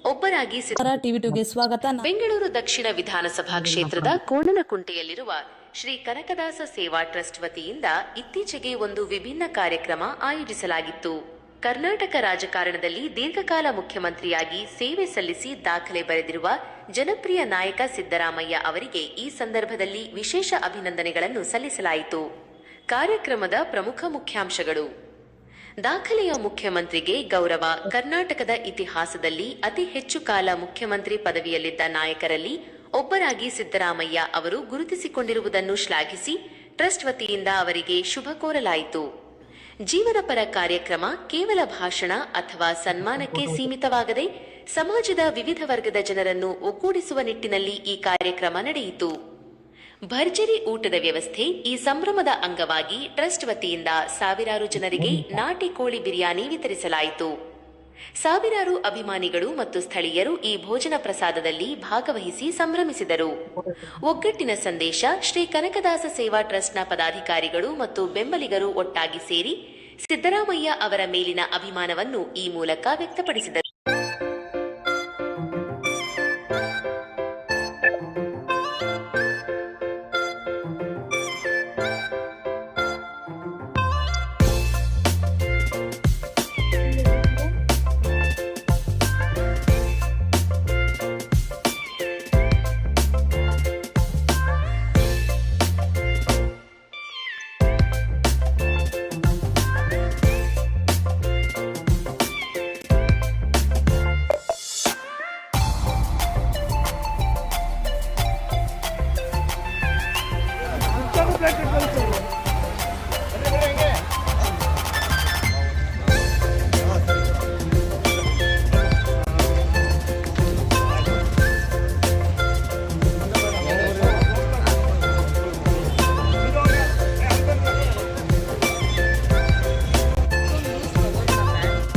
ಒಬ್ಬರಾಗಿ ಟಿವಿ2ಗೆ ಸ್ವಾಗತ. ಬೆಂಗಳೂರು ದಕ್ಷಿಣ ವಿಧಾನಸಭಾ ಕ್ಷೇತ್ರದ ಕೋಣನಕುಂಟೆಯಲ್ಲಿರುವ ಶ್ರೀ ಕನಕದಾಸ ಸೇವಾ ಟ್ರಸ್ಟ್ ವತಿಯಿಂದ ಇತ್ತೀಚೆಗೆ ಒಂದು ವಿಭಿನ್ನ ಕಾರ್ಯಕ್ರಮ ಆಯೋಜಿಸಲಾಗಿತ್ತು. ಕರ್ನಾಟಕ ರಾಜಕಾರಣದಲ್ಲಿ ದೀರ್ಘಕಾಲ ಮುಖ್ಯಮಂತ್ರಿಯಾಗಿ ಸೇವೆ ಸಲ್ಲಿಸಿ ದಾಖಲೆ ಬರೆದಿರುವ ಜನಪ್ರಿಯ ನಾಯಕ ಸಿದ್ದರಾಮಯ್ಯ ಅವರಿಗೆ ಈ ಸಂದರ್ಭದಲ್ಲಿ ವಿಶೇಷ ಅಭಿನಂದನೆಗಳನ್ನು ಸಲ್ಲಿಸಲಾಯಿತು. ಕಾರ್ಯಕ್ರಮದ ಪ್ರಮುಖ ಮುಖ್ಯಾಂಶಗಳು: ದಾಖಲೆಯ ಮುಖ್ಯಮಂತ್ರಿಗೆ ಗೌರವ. ಕರ್ನಾಟಕದ ಇತಿಹಾಸದಲ್ಲಿ ಅತಿ ಹೆಚ್ಚು ಕಾಲ ಮುಖ್ಯಮಂತ್ರಿ ಪದವಿಯಲ್ಲಿದ್ದ ನಾಯಕರಲ್ಲಿ ಒಬ್ಬರಾಗಿ ಸಿದ್ದರಾಮಯ್ಯ ಅವರು ಗುರುತಿಸಿಕೊಂಡಿರುವುದನ್ನು ಶ್ಲಾಘಿಸಿ ಟ್ರಸ್ಟ್ ವತಿಯಿಂದ ಅವರಿಗೆ ಶುಭ ಕೋರಲಾಯಿತು. ಜೀವನಪರ ಕಾರ್ಯಕ್ರಮ ಕೇವಲ ಭಾಷಣ ಅಥವಾ ಸನ್ಮಾನಕ್ಕೆ ಸೀಮಿತವಾಗದೆ ಸಮಾಜದ ವಿವಿಧ ವರ್ಗದ ಜನರನ್ನು ಒಗ್ಗೂಡಿಸುವ ನಿಟ್ಟಿನಲ್ಲಿ ಈ ಕಾರ್ಯಕ್ರಮ ನಡೆಯಿತು. ಭರ್ಜರಿ ಊಟದ ವ್ಯವಸ್ಥೆ. ಈ ಸಂಭ್ರಮದ ಅಂಗವಾಗಿ ಟ್ರಸ್ಟ್ ವತಿಯಿಂದ ಸಾವಿರಾರು ಜನರಿಗೆ ನಾಟಿ ಕೋಳಿ ಬಿರಿಯಾನಿ ವಿತರಿಸಲಾಯಿತು. ಸಾವಿರಾರು ಅಭಿಮಾನಿಗಳು ಮತ್ತು ಸ್ಥಳೀಯರು ಈ ಭೋಜನ ಪ್ರಸಾದದಲ್ಲಿ ಭಾಗವಹಿಸಿ ಸಂಭ್ರಮಿಸಿದರು. ಒಗ್ಗಟ್ಟಿನ ಸಂದೇಶ. ಶ್ರೀ ಕನಕದಾಸ ಸೇವಾ ಟ್ರಸ್ಟ್ನ ಪದಾಧಿಕಾರಿಗಳು ಮತ್ತು ಬೆಂಬಲಿಗರು ಒಟ್ಟಾಗಿ ಸೇರಿ ಸಿದ್ದರಾಮಯ್ಯ ಅವರ ಮೇಲಿನ ಅಭಿಮಾನವನ್ನು ಈ ಮೂಲಕ ವ್ಯಕ್ತಪಡಿಸಿದರು.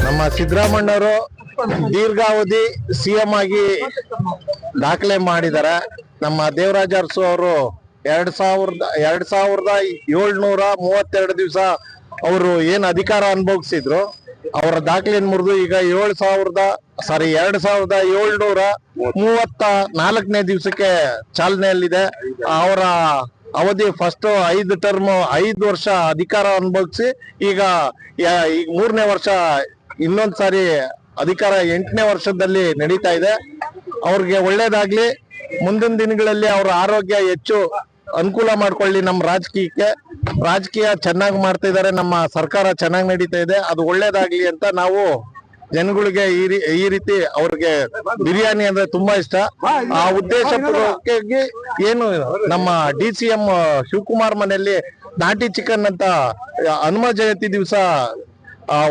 ನಮ್ಮ ಸಿದ್ದರಾಮಣ್ಣವರು ದೀರ್ಘಾವಧಿ ಸಿಎಂ ಆಗಿ ದಾಖಲೆ ಮಾಡಿದ್ದಾರೆ. ನಮ್ಮ ದೇವರಾಜ ಅರಸು ಅವರು 2732 ದಿವಸ ಅವರು ಏನ್ ಅಧಿಕಾರ ಅನುಭವಿಸಿದ್ರು ಅವರ ದಾಖಲೆಯನ್ನು ಮುರಿದು ಈಗ 2734ನೇ ದಿವಸಕ್ಕೆ ಚಾಲನೆಯಲ್ಲಿದೆ. ಅವರ ಅವಧಿ ಫಸ್ಟ್ 5 ವರ್ಷ ಅಧಿಕಾರ ಅನುಭವಿಸಿ ಈಗ 3ನೇ ವರ್ಷ ಇನ್ನೊಂದ್ ಸಾರಿ ಅಧಿಕಾರ 8ನೇ ವರ್ಷದಲ್ಲಿ ನಡೀತಾ ಇದೆ. ಅವ್ರಿಗೆ ಒಳ್ಳೇದಾಗ್ಲಿ. ಮುಂದಿನ ದಿನಗಳಲ್ಲಿ ಅವರ ಆರೋಗ್ಯ ಹೆಚ್ಚು ಅನುಕೂಲ ಮಾಡ್ಕೊಳ್ಳಿ. ನಮ್ಮ ರಾಜಕೀಯ ಚೆನ್ನಾಗಿ ಮಾಡ್ತಾ ಇದ್ದಾರೆ. ನಮ್ಮ ಸರ್ಕಾರ ಚೆನ್ನಾಗಿ ನಡೀತಾ ಇದೆ. ಅದು ಒಳ್ಳೇದಾಗ್ಲಿ ಅಂತ ನಾವು ಜನಗಳಿಗೆ ಈ ರೀತಿ ಅವ್ರಿಗೆ ಬಿರಿಯಾನಿ ಅಂದ್ರೆ ತುಂಬಾ ಇಷ್ಟ. ಆ ಉದ್ದೇಶಪೂರ್ವಕವಾಗಿ ಏನು ನಮ್ಮ DCM ಶಿವಕುಮಾರ್ ಮನೆಯಲ್ಲಿ ನಾಟಿ ಚಿಕನ್ ಅಂತ ಹನುಮ ಜಯಂತಿ ದಿವಸ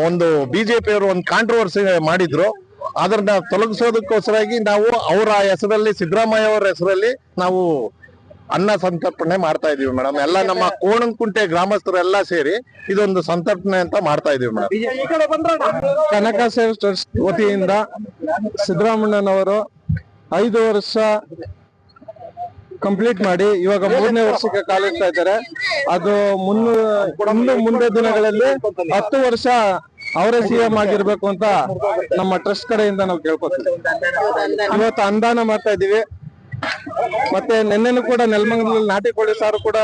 ಒಂದು ಬಿಜೆಪಿ ಅವರು ಒಂದು ಕಾಂಟ್ರವರ್ಸಿ ಮಾಡಿದ್ರು. ಅದನ್ನ ತೊಲಗಿಸೋದಕ್ಕೋಸ್ಕರಾಗಿ ನಾವು ಅವರ ಹೆಸರಲ್ಲಿ, ಸಿದ್ದರಾಮಯ್ಯ ಅವರ ಹೆಸರಲ್ಲಿ ನಾವು ಅನ್ನ ಸಂತರ್ಪಣೆ ಮಾಡ್ತಾ ಇದೀವಿ ಮೇಡಮ್. ಎಲ್ಲ ನಮ್ಮ ಕೋಣನಕುಂಟೆ ಗ್ರಾಮಸ್ಥರೆಲ್ಲ ಸೇರಿ ಇದೊಂದು ಸಂತರ್ಪಣೆ ಅಂತ ಮಾಡ್ತಾ ಇದೀವಿ ಮೇಡಮ್. ಕನಕ ಸೇವಾ ಟ್ರಸ್ಟ್ ವತಿಯಿಂದ ಸಿದ್ದರಾಮಣ್ಣನವರು 5 ವರ್ಷ ಕಂಪ್ಲೀಟ್ ಮಾಡಿ ಇವಾಗ 3ನೇ ವರ್ಷಕ್ಕೆ ಕಾಲಿಡ್ತಾ ಇದ್ದಾರೆ. ಅದು ಮುಂದೆ ದಿನಗಳಲ್ಲಿ 10 ವರ್ಷ ಅವರೇ ಸಿಎಂ ಆಗಿರ್ಬೇಕು ಅಂತ ನಮ್ಮ ಟ್ರಸ್ಟ್ ಕಡೆಯಿಂದ ನಾವು ಕೇಳ್ಕೊತೀವಿ. ಇವತ್ತು ಅನುದಾನ ಮಾಡ್ತಾ ಇದೀವಿ. ಮತ್ತೆ ನಿನ್ನೆನೂ ಕೂಡ ನೆಲಮಂಗಲದಲ್ಲಿ ನಾಟಿ ಕೋಳಿ ಸಾರು ಕೂಡ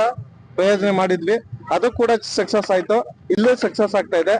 ಪ್ರಯೋಜನ ಮಾಡಿದ್ವಿ. ಅದು ಕೂಡ ಸಕ್ಸಸ್ ಆಯ್ತು. ಇಲ್ಲೂ ಸಕ್ಸಸ್ ಆಗ್ತಾ ಇದೆ.